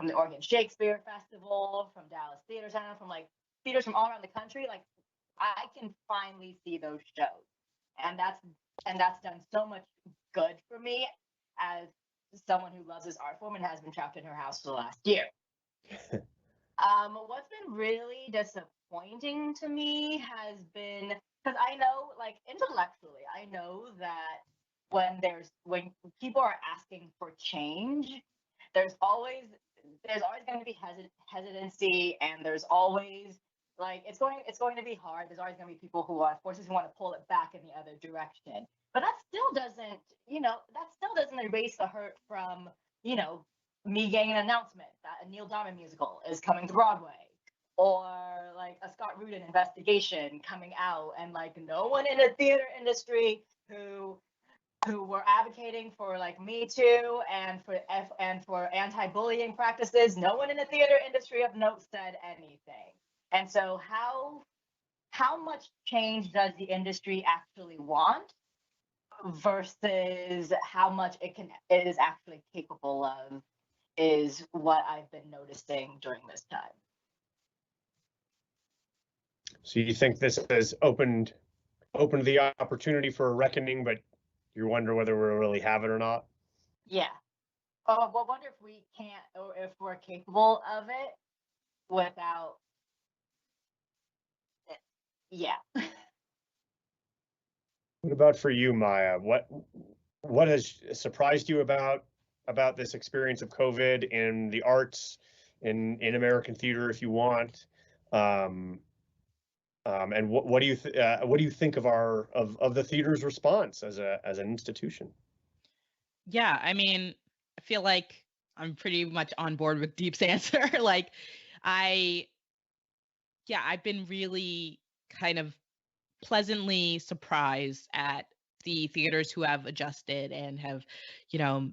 the Oregon Shakespeare Festival, from Dallas Theater Center, from like theaters from all around the country. Like, I can finally see those shows, and that's done so much good for me as someone who loves this art form and has been trapped in her house for the last year. What's been really disappointing to me has been, because I know, like, intellectually, I know that when people are asking for change, there's always going to be hesitancy, and there's always like it's going to be hard. There's always going to be people who are forces who want to pull it back in the other direction. But that still doesn't erase the hurt from, me getting an announcement that a Neil Diamond musical is coming to Broadway, or like a Scott Rudin investigation coming out, and like no one in the theater industry who were advocating for like Me Too and for anti-bullying practices, no one in the theater industry of note said anything. And so how much change does the industry actually want versus how much it is actually capable of is what I've been noticing during this time. So you think this has opened the opportunity for a reckoning, but you wonder whether we'll really have it or not? Yeah. Well, wonder if we can't, or if we're capable of it without. Yeah. What about for you, Maya? What has surprised you about this experience of COVID in the arts, in American theater, if you want? And what do you think of of the theater's response as an institution? Yeah, I mean, I feel like I'm pretty much on board with Diep's answer. Like, I've been really kind of pleasantly surprised at the theaters who have adjusted and have,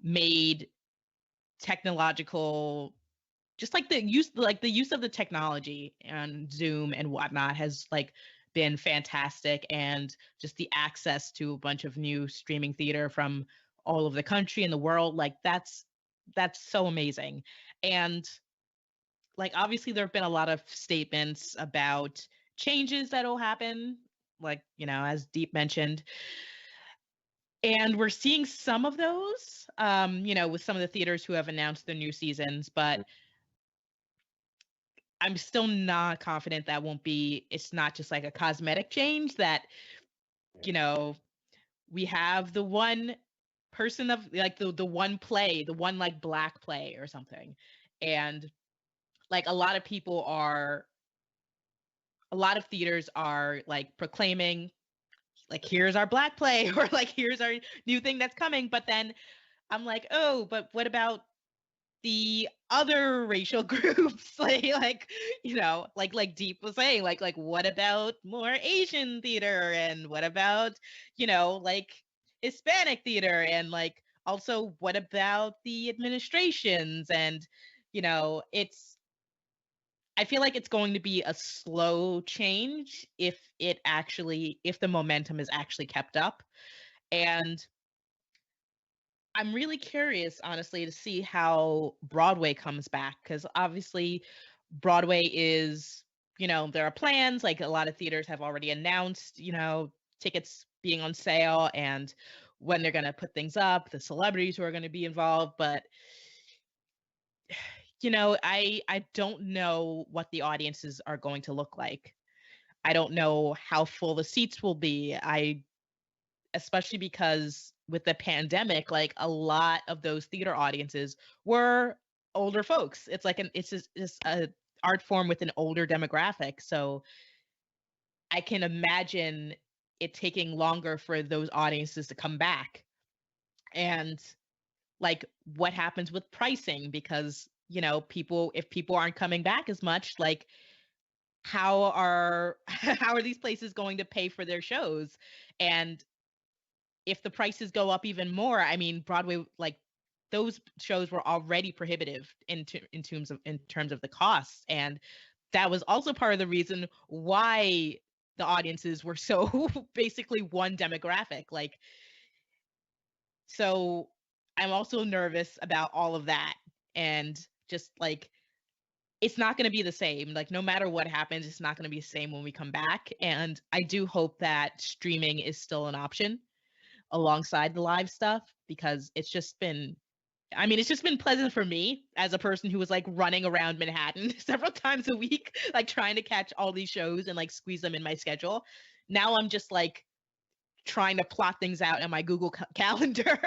made technological, just like the use of the technology and Zoom and whatnot has like been fantastic, and just the access to a bunch of new streaming theater from all over the country and the world, like that's so amazing. And like obviously there have been a lot of statements about changes that'll happen, like, as Diep mentioned. And we're seeing some of those, with some of the theaters who have announced their new seasons, but I'm still not confident that it's not just like a cosmetic change that, we have the one person of like the one play, the one like black play or something. And like a lot of theaters are like proclaiming like, here's our black play or like, here's our new thing that's coming. But then I'm like, oh, but what about the other racial groups? like Diep was saying, like what about more Asian theater, and what about like Hispanic theater, and like also what about the administrations? And I feel like it's going to be a slow change if the momentum is actually kept up. And I'm really curious, honestly, to see how Broadway comes back, because obviously Broadway is, there are plans, like a lot of theaters have already announced, tickets being on sale and when they're going to put things up, the celebrities who are going to be involved. But, I don't know what the audiences are going to look like. I don't know how full the seats will be. Especially because with the pandemic, like a lot of those theater audiences were older folks. It's like it's a art form with an older demographic. So I can imagine it taking longer for those audiences to come back. And like what happens with pricing, because if people aren't coming back as much, like how are how are these places going to pay for their shows? And if the prices go up even more, I mean, Broadway, like those shows were already prohibitive in terms of the costs, and that was also part of the reason why the audiences were so basically one demographic. Like, so I'm also nervous about all of that, and just like it's not going to be the same. Like, no matter what happens, it's not going to be the same when we come back. And I do hope that streaming is still an option alongside the live stuff, because it's just been pleasant for me as a person who was like running around Manhattan several times a week, like trying to catch all these shows and like squeeze them in my schedule. Now I'm just like trying to plot things out in my Google Calendar,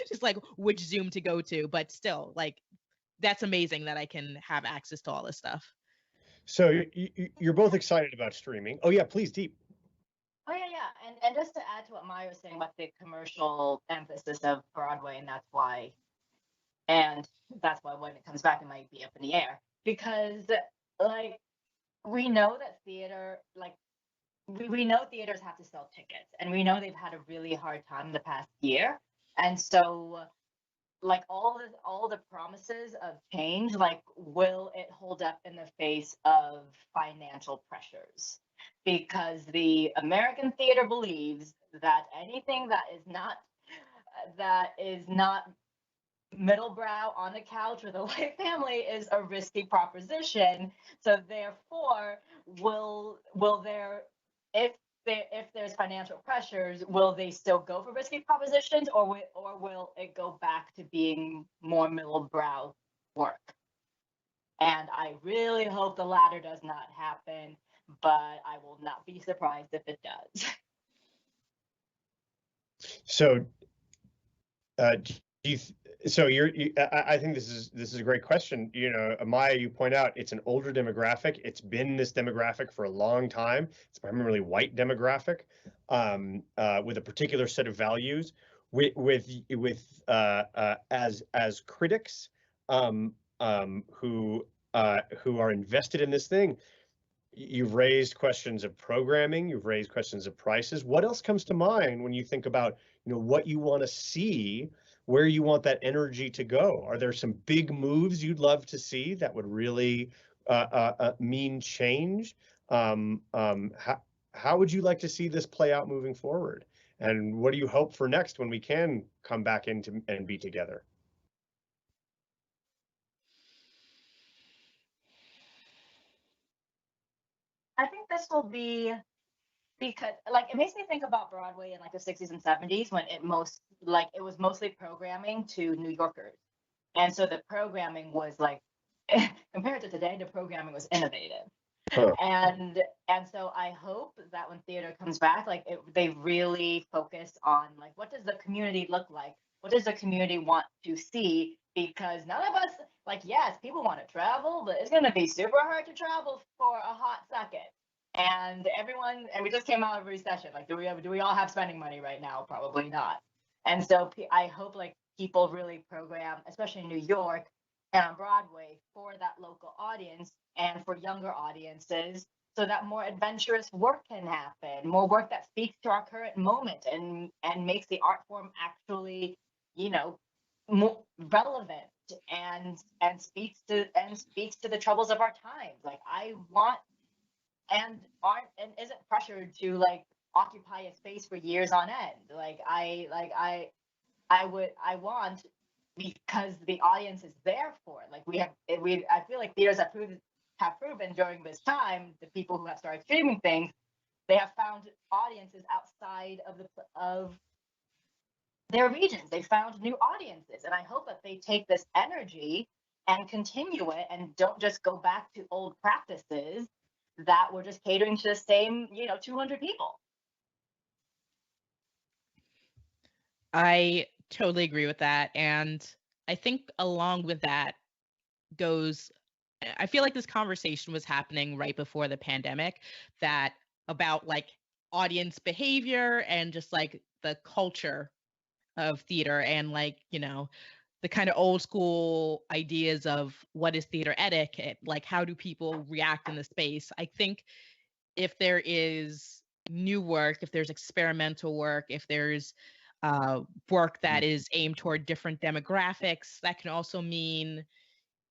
just like which Zoom to go to. But still, like, that's amazing that I can have access to all this stuff. So you're both excited about streaming. Oh yeah, please, Diep. Oh yeah. And just to add to what Maya was saying about the commercial emphasis of Broadway, and that's why when it comes back it might be up in the air, because like we know that theater, like we know theaters have to sell tickets, and we know they've had a really hard time the past year. And so like all the promises of change, like will it hold up in the face of financial pressures? Because the American theater believes that anything that is not middle brow on the couch with a white family is a risky proposition. So therefore, will there if there's financial pressures, will they still go for risky propositions, or will it go back to being more middle brow work? And I really hope the latter does not happen, but I will not be surprised if it does. So, I think this is a great question. Maya, you point out it's an older demographic. It's been this demographic for a long time. It's primarily white demographic, with a particular set of values. As critics, who are invested in this thing. You've raised questions of programming. You've raised questions of prices. What else comes to mind when you think about, what you want to see, where you want that energy to go? Are there some big moves you'd love to see that would really mean change? How would you like to see this play out moving forward? And what do you hope for next when we can come back into and be together? I think this will be because like it makes me think about Broadway in like the 60s and 70s when it was mostly programming to New Yorkers. And so the programming was like compared to today, the programming was innovative. Huh. And so I hope that when theater comes back, like they really focus on like what does the community look like? What does the community want to see? Because none of us like yes, people want to travel, but it's gonna be super hard to travel for a hot second. And we just came out of a recession. Like, do we all have spending money right now? Probably not. And so I hope like people really program, especially in New York and on Broadway, for that local audience and for younger audiences, so that more adventurous work can happen, more work that speaks to our current moment and makes the art form actually, you know, more relevant and speaks to the troubles of our times. Like I want and aren't and isn't pressured to like occupy a space for years on end. I want because the audience is there for it. Like I feel like theaters have proven during this time, the people who have started streaming things, they have found audiences outside of their regions. They found new audiences, and I hope that they take this energy and continue it and don't just go back to old practices that were just catering to the same 200 people. I totally agree with that. And I think along with that goes, I feel like this conversation was happening right before the pandemic, that about like audience behavior and just like the culture of theater and like, the kind of old school ideas of what is theater etiquette, like how do people react in the space. I think if there is new work, if there's experimental work, if there's work that is aimed toward different demographics, that can also mean,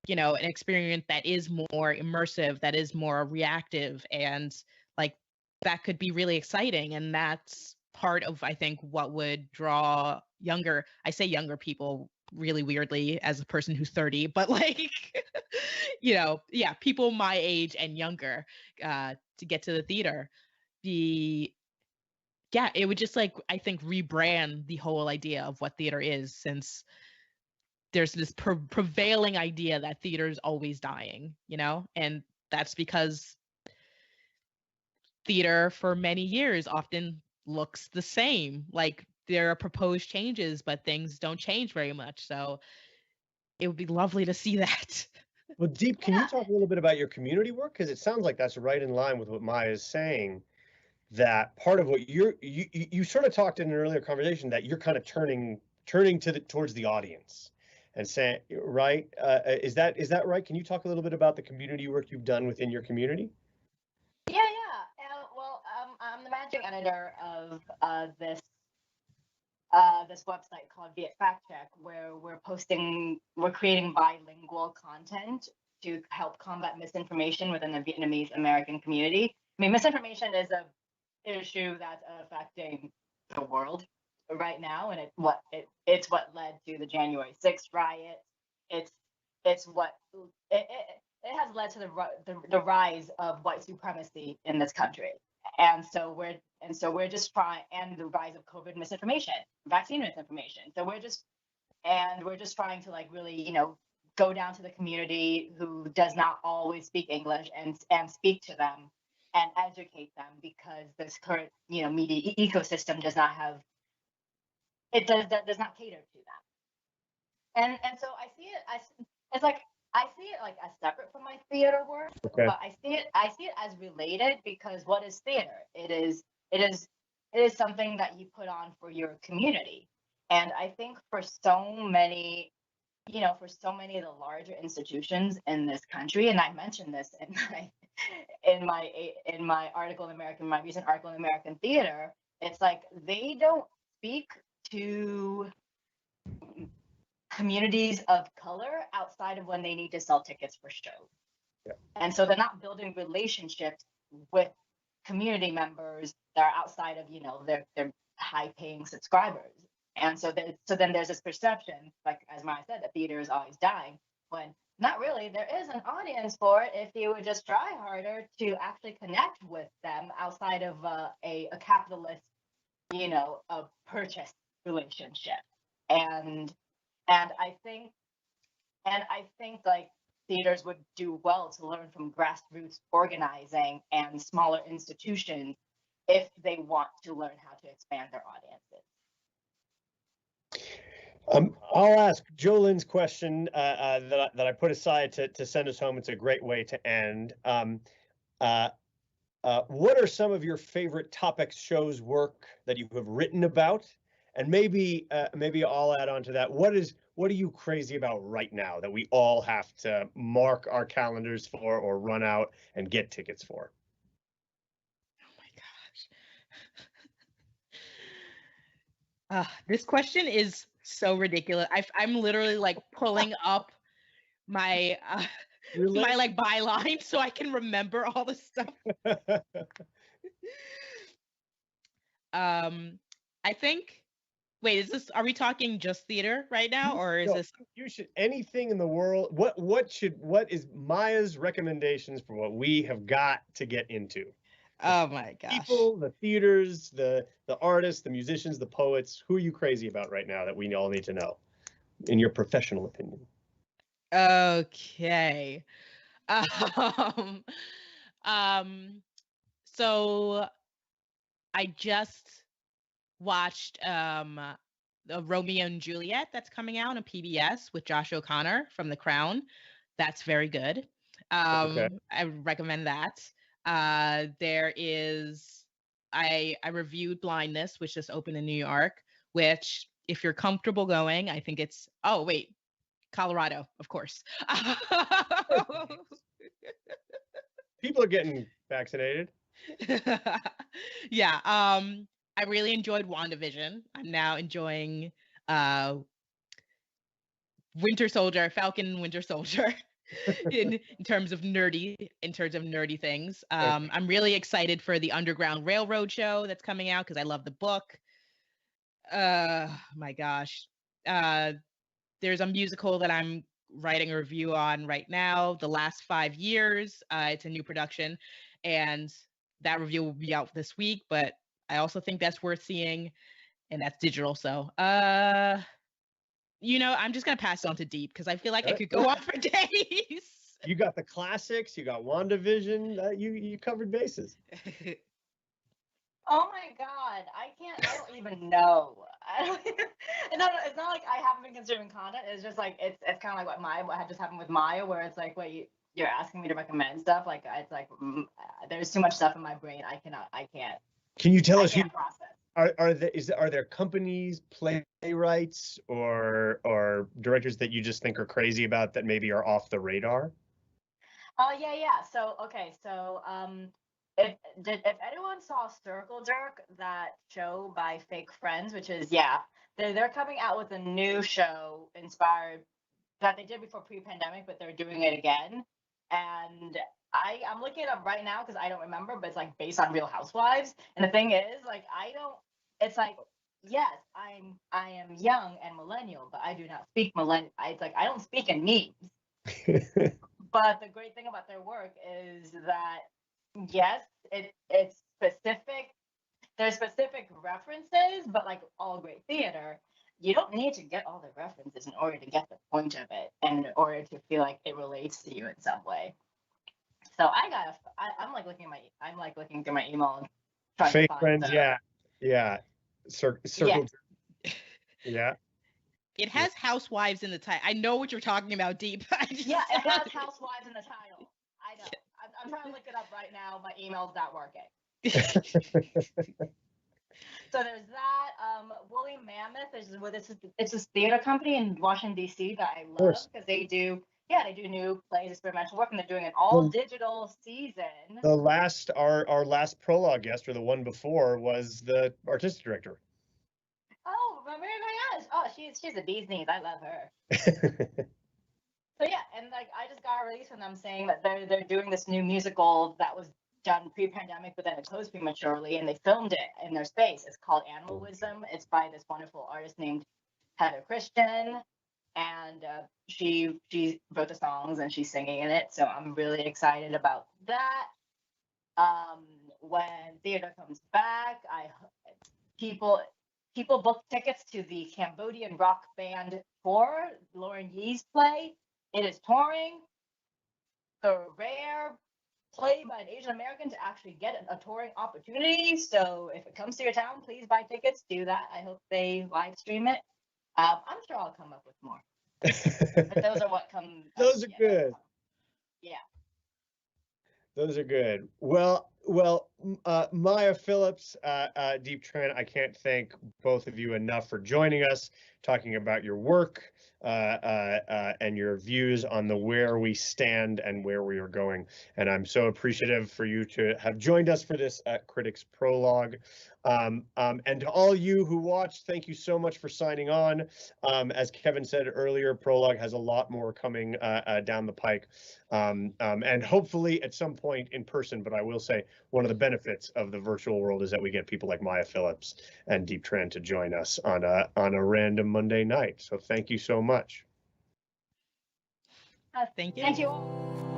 an experience that is more immersive, that is more reactive, and like that could be really exciting. And that's part of, I think, what would draw I say younger people really weirdly as a person who's 30, but like, yeah, people my age and younger to get to the theater. Yeah, it would just like, I think, rebrand the whole idea of what theater is, since there's this prevailing idea that theater is always dying, and that's because theater for many years often looks the same. Like there are proposed changes, but things don't change very much. So it would be lovely to see that. Well, Diep, can you talk a little bit about your community work? Because it sounds like that's right in line with what Maya is saying, that part of what you sort of talked in an earlier conversation that you're kind of turning towards the audience and saying, right? Is that right? Can you talk a little bit about the community work you've done within your community? Yeah. Well, I'm the managing editor of this website called Viet Fact Check, where we're creating bilingual content to help combat misinformation within the Vietnamese American community. I mean, misinformation is a issue that's affecting the world right now, and it's what led to the January 6th riot. It's what it has led to the rise of white supremacy in this country. And so we're just trying, and the rise of COVID misinformation, vaccine misinformation. So we're just trying to like really, go down to the community who does not always speak English and speak to them and educate them, because this current, media ecosystem does not not cater to them. And so I see it's like I see it like as separate from my theater work, Okay. but I see it as related, because what is theater? It is something that you put on for your community. And I think for so many of the larger institutions in this country, and I mentioned this in my article in my recent article in American Theater, it's like they don't speak to communities of color outside of when they need to sell tickets for shows. Yeah. And so they're not building relationships with community members that are outside of, their high paying subscribers. And so then there's this perception, like as Maya said, that theater is always dying, when not really. There is an audience for it if you would just try harder to actually connect with them outside of a capitalist, a purchase relationship. And and I think like theaters would do well to learn from grassroots organizing and smaller institutions if they want to learn how to expand their audiences. I'll ask Jolene's question that I put aside to send us home. It's a great way to end. What are some of your favorite topics, shows, work that you have written about? And maybe I'll add on to that. What are you crazy about right now that we all have to mark our calendars for or run out and get tickets for? Oh my gosh. This question is so ridiculous. I'm literally like pulling up my my like byline so I can remember all the stuff. I think. Wait, are we talking just theater right now, or is this? You should anything in the world. What is Maya's recommendations for what we have got to get into? Oh my gosh. People, the theaters, the artists, the musicians, the poets. Who are you crazy about right now that we all need to know, in your professional opinion? Okay. So I just watched Romeo and Juliet that's coming out on PBS with Josh O'Connor from The Crown. That's very good. Okay. I recommend that. There is I reviewed Blindness, which just opened in New York, which if you're comfortable going, I think it's Colorado, of course. People are getting vaccinated. Yeah. I really enjoyed WandaVision. I'm now enjoying Falcon and Winter Soldier in terms of nerdy things. I'm really excited for the Underground Railroad show that's coming out because I love the book. My gosh. There's a musical that I'm writing a review on right now, The Last 5 Years. It's a new production, and that review will be out this week, but I also think that's worth seeing, and that's digital. So, I'm just going to pass it on to Diep because I feel like I could go on for days. You got the classics, you got WandaVision, you covered bases. Oh my God, I don't even know. It's not like I haven't been consuming content. It's just like, it's kind of like what had just happened with Maya, where it's like, you're asking me to recommend stuff. Like, it's like, there's too much stuff in my brain. I can't. Can you tell us who process. are there companies, playwrights, or directors that you just think are crazy about that maybe are off the radar? Yeah. So if anyone saw Circle Jerk, that show by Fake Friends, which is they're coming out with a new show inspired that they did before pre-pandemic, but they're doing it again. And I'm looking it up right now because I don't remember, but it's like based on Real Housewives. And the thing is, like, it's like, yes, I am young and millennial, but I do not speak millennial. It's like I don't speak in memes. But the great thing about their work is that yes, it's specific. There's specific references, but like all great theater, you don't need to get all the references in order to get the point of it, and in order to feel like it relates to you in some way. So I'm like looking through my email and trying Fake to find Friends, yeah. Circle. Yeah. It has Housewives in the title. I know what you're talking about, Diep. Yeah, it has Housewives in the title. I know. I'm trying to look it up right now. My email's not working. So there's that. Woolly Mammoth it's this theater company in Washington D.C. that I love because they do new plays, experimental work, and they're doing an all digital season. Our last prologue guest, or the one before, was the artistic director. Oh, Maya. Oh, she's a bee's knees. I love her. So yeah, and like I just got a release from them saying that they're doing this new musical that was done pre-pandemic, but then it closed prematurely, and they filmed it in their space. It's called Animal Wisdom. It's by this wonderful artist named Heather Christian, and she wrote the songs and she's singing in it. So I'm really excited about that. When theater comes back, people book tickets to the Cambodian rock band tour, Lauren Yee's play. It is touring. The rare play by an Asian American to actually get a touring opportunity. So if it comes to your town, please buy tickets. Do that. I hope they live stream it. I'm sure I'll come up with more. But those are what come. Those are good. Yeah. Those are good. Well, Maya Phillips, Diep Tran, I can't thank both of you enough for joining us, talking about your work and your views on where we stand and where we are going. And I'm so appreciative for you to have joined us for this Critics Prologue. And to all you who watched, thank you so much for signing on. As Kevin said earlier, Prologue has a lot more coming down the pike. And hopefully at some point in person, but I will say one of the benefits of the virtual world is that we get people like Maya Phillips and Diep Tran to join us on a random Monday night. So thank you so much. Thank you. Thank you all.